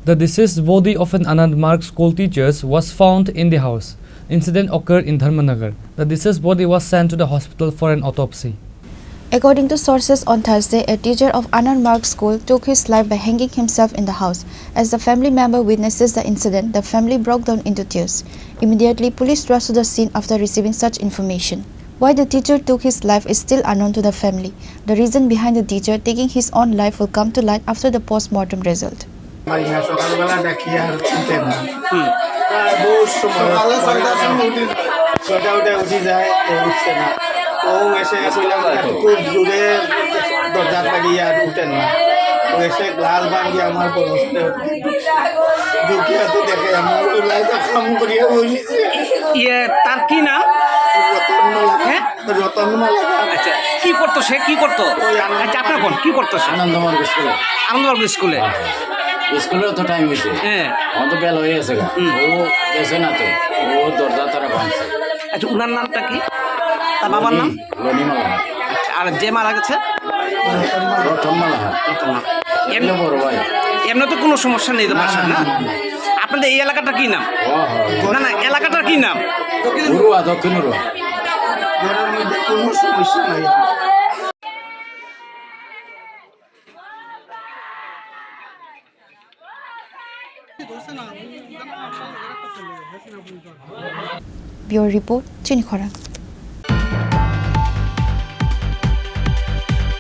The deceased body of an unmarked school teacher was found in the house. Incident occurred in Dharmanagar. The deceased body was sent to the hospital for an autopsy. According to sources on Thursday, a teacher of unmarked school took his life by hanging himself in the house. As the family member witnesses the incident, the family broke down into tears. Immediately, police rushed to the scene after receiving such information. Why the teacher took his life is still unknown to the family. The reason behind the teacher taking his own life will come to light after the post-mortem result. তার কি নাম? আচ্ছা, কি করতো সে? কি করতো? আচ্ছা, আপনার বোন কি করতো? আনন্দমার্গ স্কুলে। আনন্দমার্গ স্কুলে? স্কুলেও তো টাইম হয়েছে। হ্যাঁ, আমার তো বেল হয়ে গেছে। ও গেছে না তো, ও দরজা তারা ভাঙছে। আচ্ছা, উনার নামটা কি? তার বাবার নাম? রনিমালা। আচ্ছা, আর যে মারা গেছে? রতনমালা। এমনি বড় ভাই। এমনি তো কোনো সমস্যা নেই তো বাসার, না? আপনাদের এই এলাকাটা কি নাম? না না, এলাকাটার কি নাম? উরুয়া, দক্ষিণ উরুয়া। কোনো সমস্যা নাই। Bureau Report, Chinkhora.